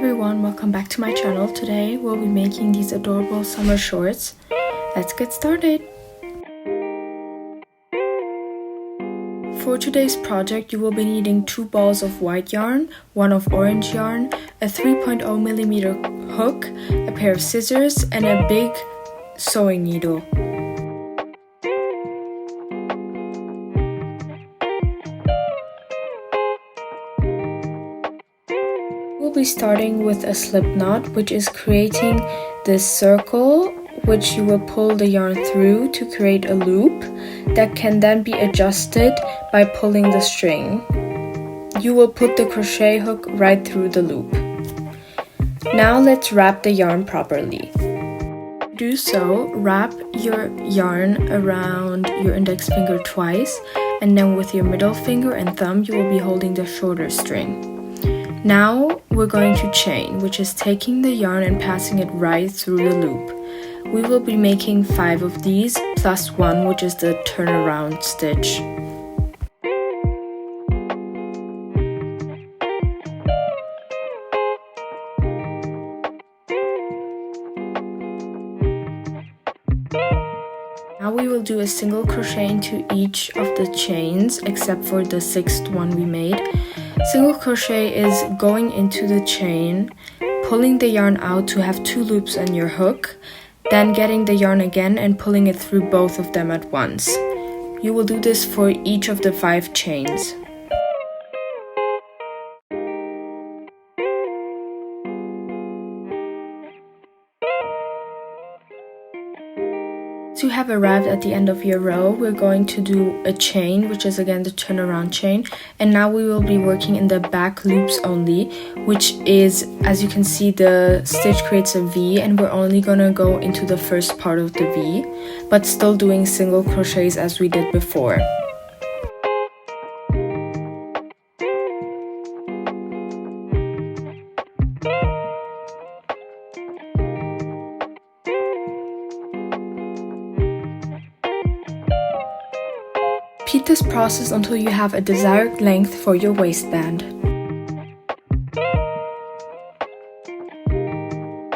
everyone, welcome back to my channel. Today we'll be making these adorable summer shorts. Let's get started. For today's project you will be needing 2 balls of white yarn, 1 of orange yarn, a 3.0mm hook, a pair of scissors and a big sewing needle. We'll be starting with a slip knot, which is creating this circle which you will pull the yarn through to create a loop that can then be adjusted by pulling the string. You will put the crochet hook right through the loop. Now let's wrap the yarn properly. To do so, wrap your yarn around your index finger twice, and then with your middle finger and thumb you will be holding the shorter string. Now we're going to chain, which is taking the yarn and passing it right through the loop. We will be making 5 of these plus 1, which is the turnaround stitch. Now we will do a single crochet into each of the chains except for the 6th one we made. Single crochet is going into the chain, pulling the yarn out to have 2 loops on your hook, then getting the yarn again and pulling it through both of them at once. You will do this for each of the 5 chains. Once you have arrived at the end of your row, we're going to do a chain, which is again the turnaround chain, and now we will be working in the back loops only, which is, as you can see, the stitch creates a V and we're only gonna go into the first part of the V, but still doing single crochets as we did before. Repeat this process until you have a desired length for your waistband.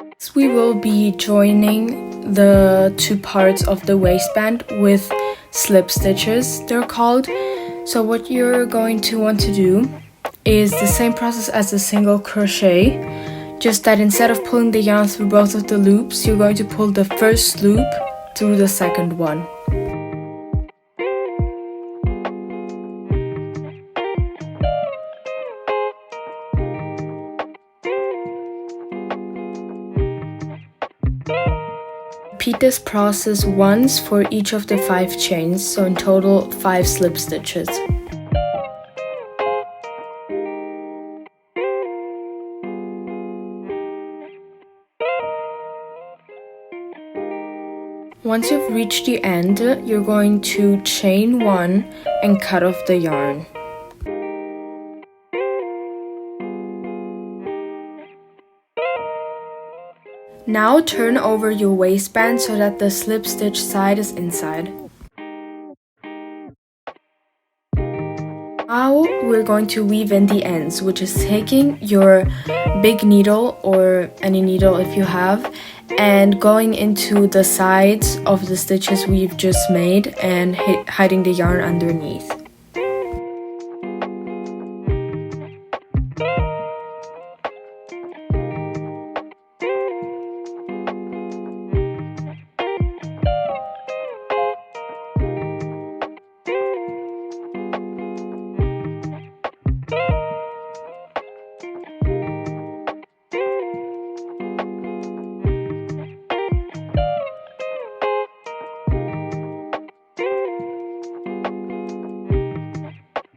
Next, we will be joining the 2 parts of the waistband with slip stitches, they're called. So what you're going to want to do is the same process as the single crochet, just that instead of pulling the yarn through both of the loops, you're going to pull the first loop through the second one. Repeat this process once for each of the 5 chains, so in total 5 slip stitches. Once you've reached the end, you're going to chain 1 and cut off the yarn. Now turn over your waistband so that the slip stitch side is inside. Now we're going to weave in the ends, which is taking your big needle or any needle if you have, and going into the sides of the stitches we've just made and hiding the yarn underneath.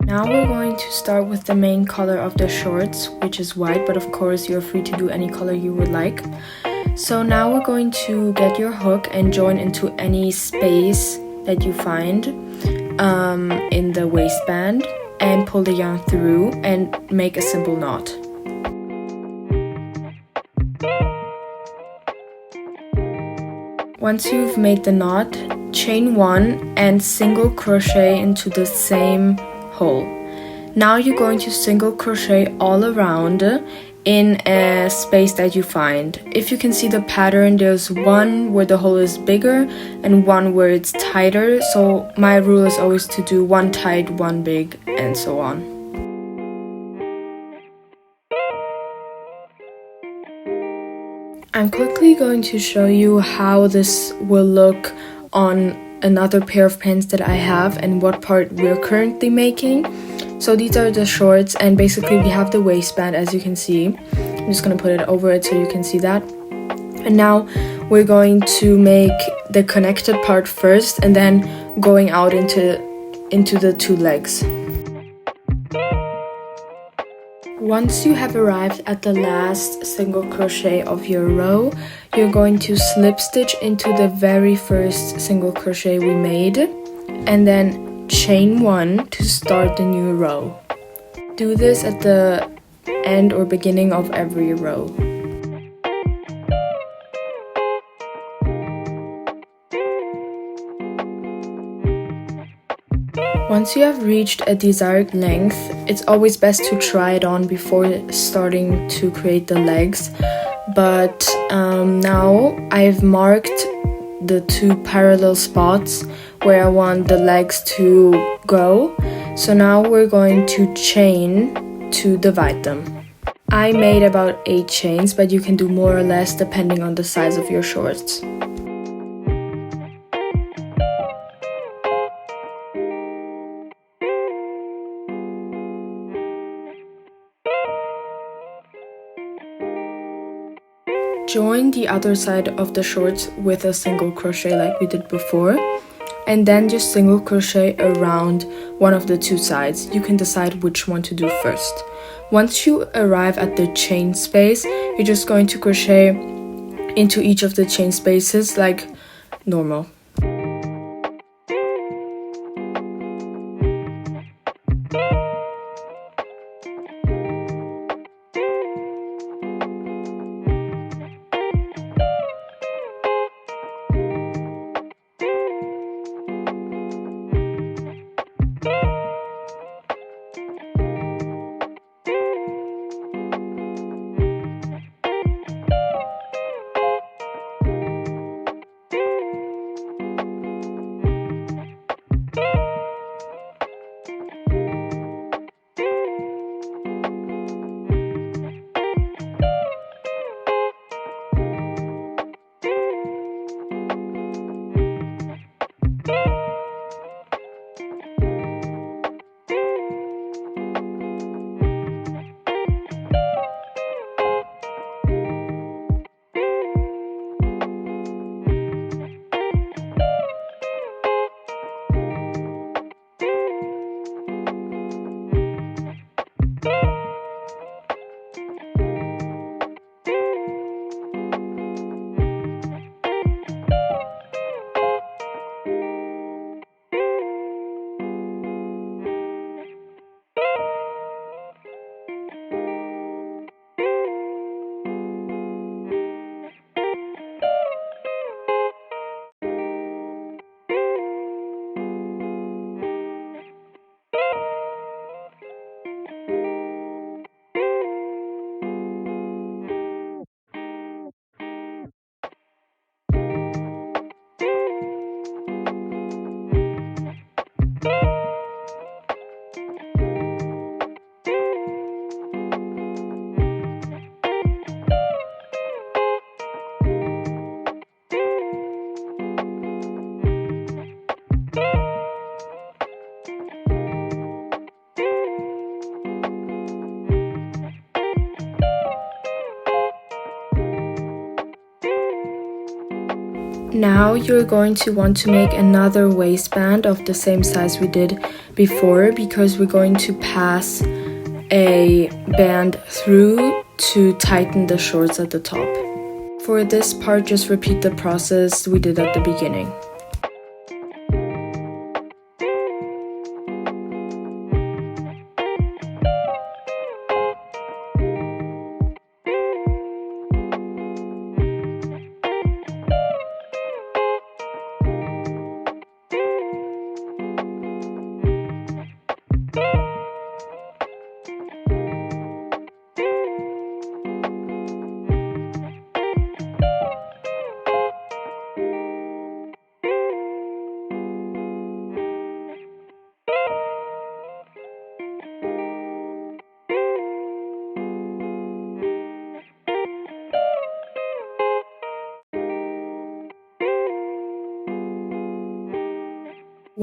Now we're going to start with the main color of the shorts, which is white, but of course you're free to do any color you would like. So now we're going to get your hook and join into any space that you find in the waistband and pull the yarn through and make a simple knot. Once you've made the knot, chain 1 and single crochet into the same hole. Now you're going to single crochet all around in a space that you find. If you can see the pattern, there's one where the hole is bigger and one where it's tighter, so my rule is always to do one tight, one big, and so on. I'm quickly going to show you how this will look on another pair of pants that I have and what part we're currently making. So these are the shorts, and basically we have the waistband, as you can see. I'm just going to put it over it so you can see that. And now we're going to make the connected part first and then going out into the two legs. Once you have arrived at the last single crochet of your row, you're going to slip stitch into the very first single crochet we made and then chain 1 to start the new row. Do this at the end or beginning of every row. Once you have reached a desired length, it's always best to try it on before starting to create the legs. But now I've marked the 2 parallel spots where I want the legs to go. So now we're going to chain to divide them. I made about 8 chains, but you can do more or less depending on the size of your shorts. Join the other side of the shorts with a single crochet like we did before, and then just single crochet around one of the 2 sides. You can decide which one to do first. Once you arrive at the chain space, you're just going to crochet into each of the chain spaces like normal. Now you're going to want to make another waistband of the same size we did before, because we're going to pass a band through to tighten the shorts at the top. For this part, just repeat the process we did at the beginning.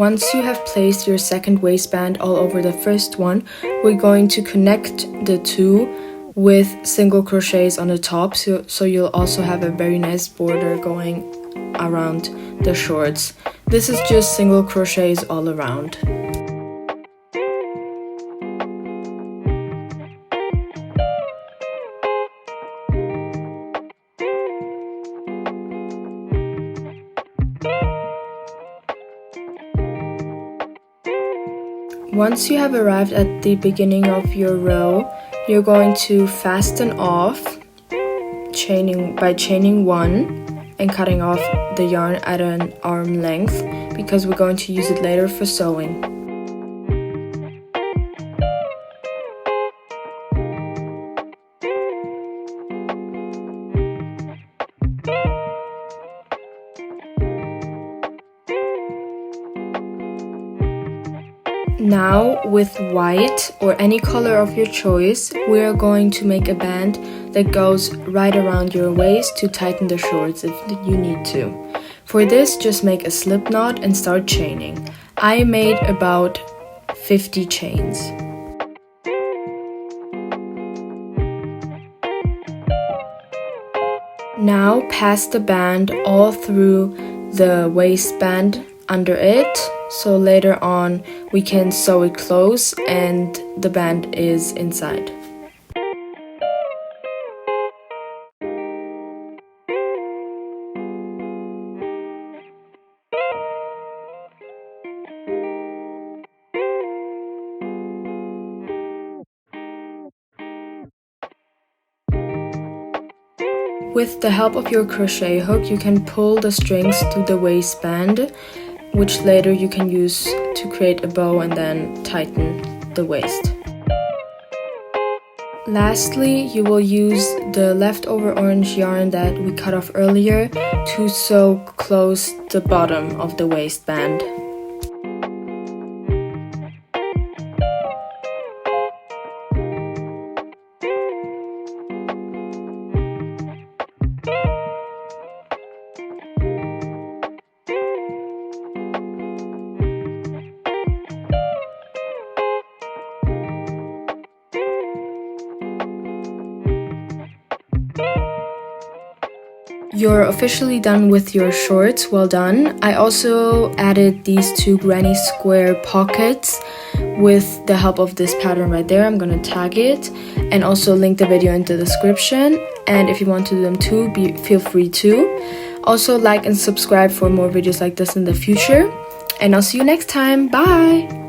Once you have placed your second waistband all over the first one, we're going to connect the two with single crochets on the top, so you'll also have a very nice border going around the shorts. This is just single crochets all around. Once you have arrived at the beginning of your row, you're going to fasten off by chaining one and cutting off the yarn at an arm length because we're going to use it later for sewing. Now, with white or any color of your choice, we are going to make a band that goes right around your waist to tighten the shorts if you need to. For this, just make a slip knot and start chaining. I made about 50 chains. Now, pass the band all through the waistband under it, so later on we can sew it close and the band is inside. With the help of your crochet hook, you can pull the strings through the waistband, which later you can use to create a bow and then tighten the waist. Lastly, you will use the leftover orange yarn that we cut off earlier to sew close the bottom of the waistband. You're officially done with your shorts, well done. I also added these two granny square pockets with the help of this pattern right there. I'm gonna tag it and also link the video in the description. And if you want to do them too, feel free to. Also like and subscribe for more videos like this in the future. And I'll see you next time. Bye!